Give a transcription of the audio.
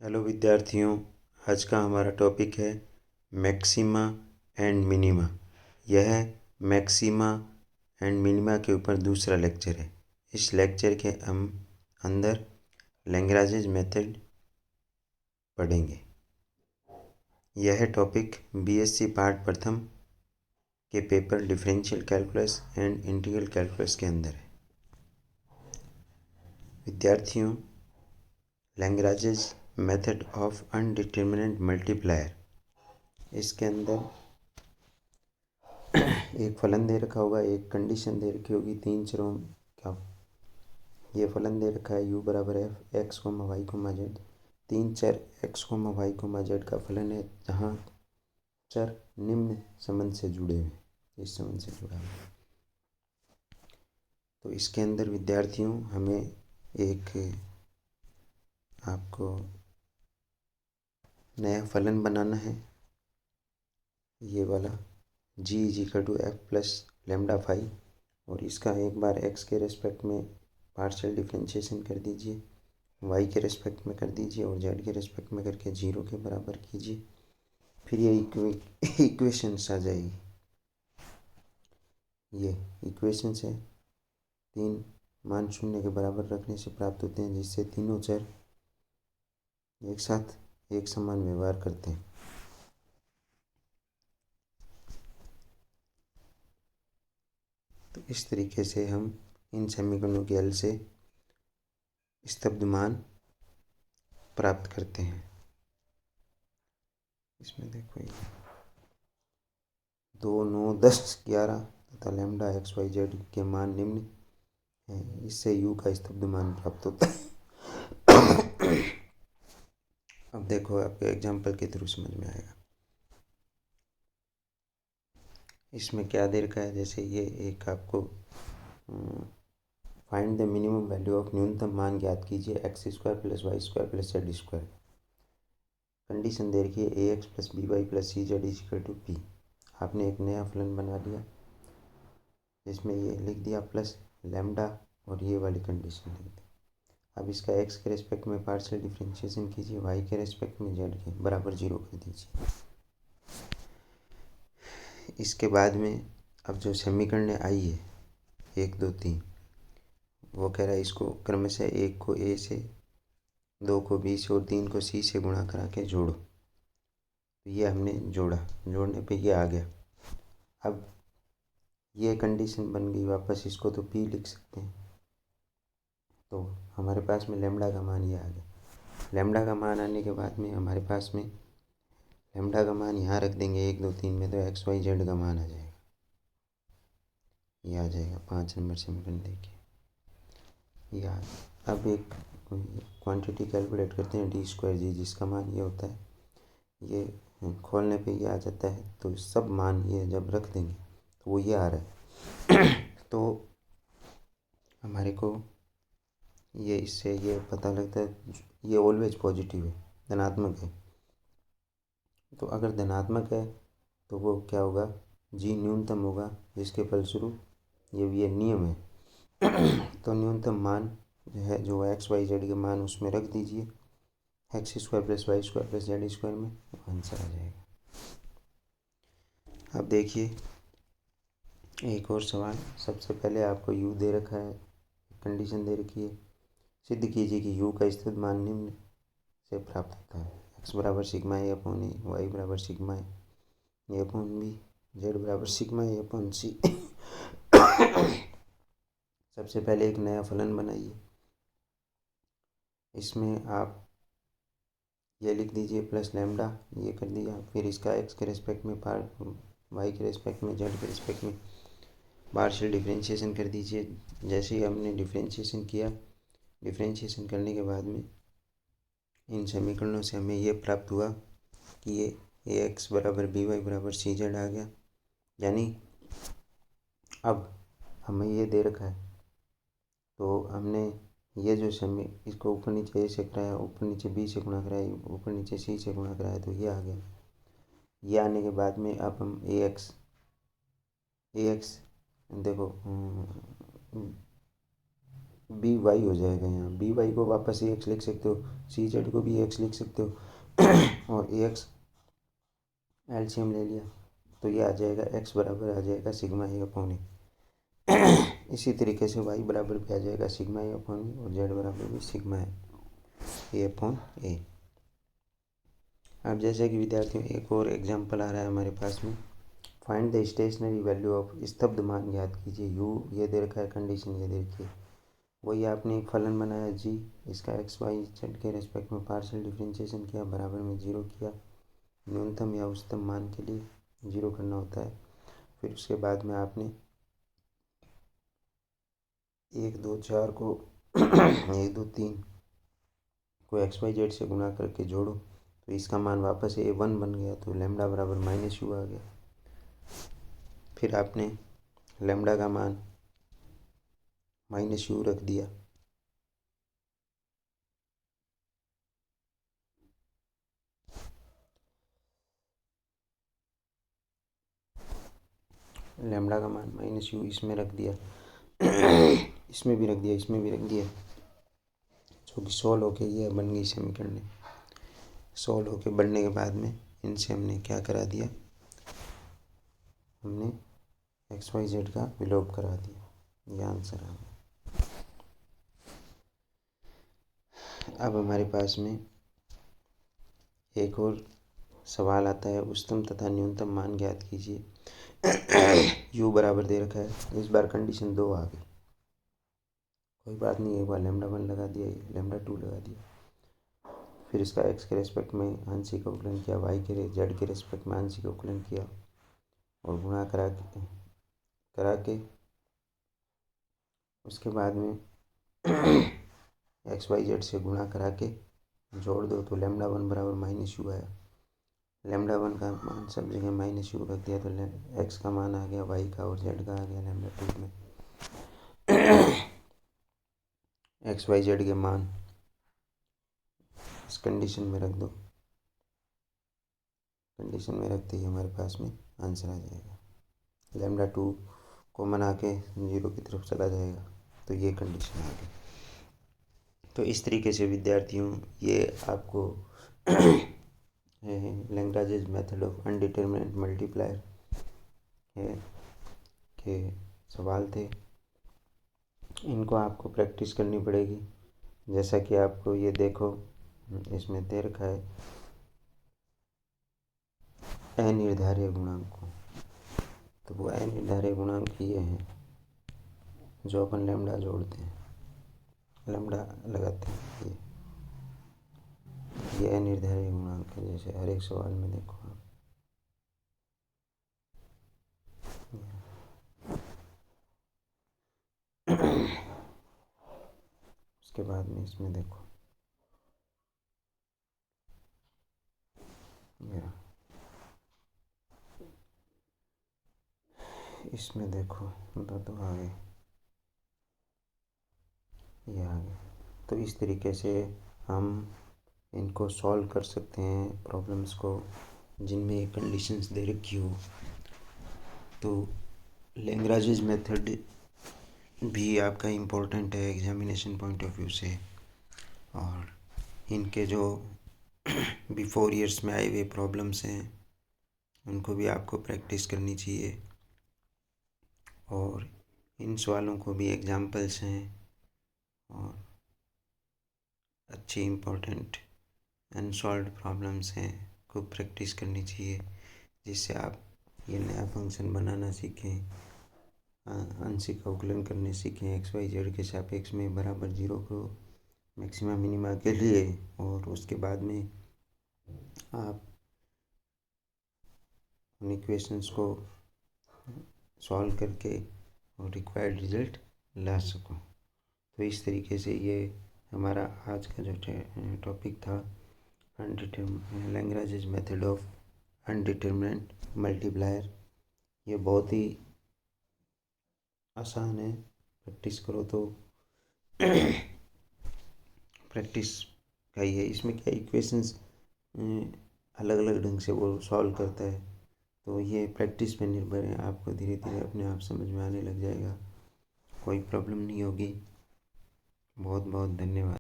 Hello विद्यार्थियों, आज का हमारा टॉपिक है मैक्सिमा एंड मिनिमा। यह मैक्सिमा एंड मिनिमा के ऊपर दूसरा लेक्चर है। इस लेक्चर के हम अंदर लैग्रांज मेथड पढ़ेंगे। यह टॉपिक बीएससी पार्ट प्रथम के paper differential calculus and integral calculus के अंदर है। विद्यार्थियों, लैग्रांज मेथड ऑफ अनडिटरमिनेट मल्टीप्लायर, इसके अंदर एक फलन दे रखा होगा, एक कंडीशन दे रखी होगी, तीन चरों का ये फलन दे रखा है u बराबर f x, y, z। तीन चर x, y, z का फलन है जहाँ चर निम्न संबंध से जुड़े हुए, इस संबंध से जुड़ा हुआ है। तो इसके अंदर विद्यार्थियों हमें एक आपको नया फलन बनाना है। ये वाला g = f plus lambda phi, और इसका एक बार x के रेस्पेक्ट में पार्शियल डिफरेंशिएशन कर दीजिए, y के रेस्पेक्ट में कर दीजिए और z के रेस्पेक्ट में करके 0 के बराबर कीजिए। फिर ये इक्वेशंस आ जाएगी। ये इक्वेशंस है, तीन मान 0 के बराबर रखने से प्राप्त होते हैं, जिससे तीनों चर एक साथ एक समान व्यवहार करते हैं। तो इस तरीके से हम इन समीकरणों के हल से स्तब्ध मान प्राप्त करते हैं। इसमें देखो, ये 2, 9, 10, 11 तथा लैम्डा एक्स वाई जेड के मान निम्न है। इससे u का स्तब्ध मान प्राप्त होता है। अब देखो, आपके एग्जाम्पल के थ्रू समझ में आएगा। इसमें क्या दे रखा है, जैसे ये एक आपको find the minimum value of, न्यूनतम मान ज्ञात कीजिए x² + y² + z²। कंडीशन दे रखी है ax + by + cz = p। आपने एक नया फलन बना लिया जिसमें ये लिख दिया प्लस लैम्डा और ये वाली कंडीशन लिख दी। अब इसका x के रेस्पेक्ट में पार्शियल डिफरेंशिएशन कीजिए, y के रेस्पेक्ट में z के बराबर 0 कर दीजिए। इसके बाद में अब जो समीकरण आई है 1, 2, 3, वो कह रहा है इसको क्रमशः 1 को a से, 2 को b से और 3 को c से गुणा करा के जोड़ो। तो ये हमने जोड़ा, जोड़ने पे ये आ गया। अब ये कंडीशन बन गई वापस, इसको तो p लिख सकते हैं। तो हमारे पास में लैम्डा का मान ये आ गया। लैम्डा का मान आने के बाद में हमारे पास में लैम्डा का मान यहाँ रख देंगे 1, 2, 3 में, तो एक्स वाई जेड का मान आ जाएगा। ये आ जाएगा 5 नंबर समीकरण। देखिए ये आ गया। अब एक क्वांटिटी कैलकुलेट करते हैं d² g, जिसका मान ये होता है, ये खोलने पे ये आ जाता है। तो सब मान ये जब रख देंगे तो वो ये आ रहा है। तो हमारे को ये इससे ये पता लगता है ये ऑलवेज पॉजिटिव है, धनात्मक है। तो अगर धनात्मक है तो वो क्या होगा, जी न्यूनतम होगा, जिसके फलस्वरूप ये नियम है। तो न्यूनतम मान जो है, जो एक्स वाई जेड के मान उसमें रख दीजिए, x² + y² + z² में, आंसर आ जाएगा। अब देखिए एक और सवाल। सबसे पहले आपको u दे रखा है, कंडीशन दे रखी है, सिद्ध कीजिए कि u का स्तुत मान निम्न से प्राप्त होता है। x बराबर sigma a upon A, y बराबर sigma a upon B, z बराबर सिग्मा a अपॉन सी। सबसे पहले एक नया फलन बनाइए। इसमें आप ये लिख दीजिए प्लस लैम्डा, ये कर दिया। फिर इसका x के रेस्पेक्ट में y के रेस्पेक्ट में, z के रेस्पेक्ट में पार्शियल डिफरेंशिएशन कर दीजिए। जैसे ही हमने डिफरेंशिएशन किया, डिफरेंशिएशन करने के बाद में इन समीकरणों से हमें ये प्राप्त हुआ कि ये ax बराबर by बराबर cz आ गया। यानी अब हमें ये दे रखा है, तो हमने ये जो इसको ऊपर नीचे a से कराया, ऊपर नीचे b से गुणा कराया, ऊपर नीचे c से गुणा कराया, तो ये आ गया। ये आने के बाद में अब हम ax देखो बी वाई हो जाएगा। यहाँ बी वाई को वापस ए एक्स लिख सकते हो, सी जेड को भी एक्स लिख सकते हो और ए एक्स एलसीएम ले लिया तो ये आ जाएगा एक्स बराबर आ जाएगा सिग्मा ए अपॉन ए। इसी तरीके से वाई बराबर भी आ जाएगा सिग्मा ए अपॉन ए और जेड बराबर भी सिग्मा ए अपॉन ए। अब जैसे कि विद्यार्थियों एक और एग्जाम्पल आ रहा है हमारे पास में, find the stationary value of स्तब्ध मान ज्ञात कीजिए। यू ये दे रखा है, कंडीशन ये देखिए, वही आपने एक फलन बनाया जी, इसका एक्स वाई जेड के रेस्पेक्ट में पार्शियल डिफरेंशिएशन किया, बराबर में जीरो किया, न्यूनतम या उच्चतम मान के लिए जीरो करना होता है। फिर उसके बाद में आपने 1 2 4 को 1 2 3 को एक्स वाई जेड से गुणा करके जोड़ो तो इसका मान वापस ए वन बन गया, तो लेमडा बराबर माइनस यू आ गया। फिर आपने लेमडा का मान माइनस यू रख दिया, लेमडा का मान माइनस यू इसमें रख दिया इसमें भी रख दिया, इसमें भी रख दिया, जो कि सॉल्व होके ये बन गई समीकरण। सॉल्व होके बनने के बाद में इनसे हमने क्या करा दिया, हमने एक्स वाई जेड का विलोप करा दिया, ये आंसर आ गया। अब हमारे पास में एक और सवाल आता है, उच्चतम तथा न्यूनतम मान ज्ञात कीजिए। यू बराबर दे रखा है, इस बार कंडीशन 2 आ गई, कोई बात नहीं, एक बार लेमडा 1 लगा दिया, लेमडा 2 लगा दिया, फिर इसका एक्स के रेस्पेक्ट में आंशिक अवकलन किया, वाई के जेड के रेस्पेक्ट में आंशिक अवकलन किया और गुणा करा के उसके बाद में एक्स वाई जेड से गुणा करा के जोड़ दो तो लेमडा 1 बराबर माइनस यू आया। लेमडा 1 का मान सब जगह माइनस यू रख दिया तो एक्स का मान आ गया वाई का और जेड का आ गया लेमडा 2 में। एक्स वाई जेड के मान इस कंडीशन में रख दो, कंडीशन में रखते ही हमारे पास में आंसर आ जाएगा। लेमडा 2 को मना के जीरो की तरफ चला जाएगा, तो ये कंडीशन आ गई। तो इस तरीके से विद्यार्थियों ये आपको लैग्रांज मेथड ऑफ अनडिटरमिनेट मल्टीप्लायर के सवाल थे, इनको आपको प्रैक्टिस करनी पड़ेगी। जैसा कि आपको ये देखो इसमें दे रखा है अनिर्धारीय गुणांक, तो वो अनिर्धारीय गुणांक ये हैं जो अपन लेमडा जोड़ते हैं, लेमडा लगाते हैं, ये अनिर्धारीय गुणांक है। जैसे हर एक सवाल में देखो आप, उसके बाद में इसमें देखो इसमें देखो तो आगे ये आगे, तो इस तरीके से हम इनको सॉल्व कर सकते हैं प्रॉब्लम्स को जिनमें ये कंडीशंस दे रखी हो। तो लैग्रांज मेथड भी आपका इम्पोर्टेंट है एग्जामिनेशन पॉइंट ऑफ व्यू से, और इनके जो बिफोर ईयर्स में आए हुए प्रॉब्लम्स हैं उनको भी आपको प्रैक्टिस करनी चाहिए, और इन सवालों को भी एग्जाम्पल्स हैं और अच्छी इम्पोर्टेंट अनसॉल्व्ड प्रॉब्लम्स हैं को प्रैक्टिस करनी चाहिए, जिससे आप ये नया फंक्शन बनाना सीखें, आंशिक अवकलन करने सीखें एक्स वाई जेड के सापेक्ष में बराबर जीरो को मैक्सिमा मिनिमा के लिए, और उसके बाद में आप उन इक्वेशंस को सॉल्व करके और रिक्वायर्ड रिजल्ट ला सको। तो इस तरीके से ये हमारा आज का जो टॉपिक था लैग्रांज मेथड ऑफ अनडिटरमिनेट मल्टीप्लायर, ये बहुत ही आसान है, प्रैक्टिस करो तो प्रैक्टिस का ही है। इसमें क्या इक्वेशंस अलग अलग ढंग से वो सॉल्व करता है, तो ये प्रैक्टिस पे निर्भर है, आपको धीरे धीरे अपने आप समझ में आने लग जाएगा, कोई प्रॉब्लम नहीं होगी। बहुत बहुत धन्यवाद।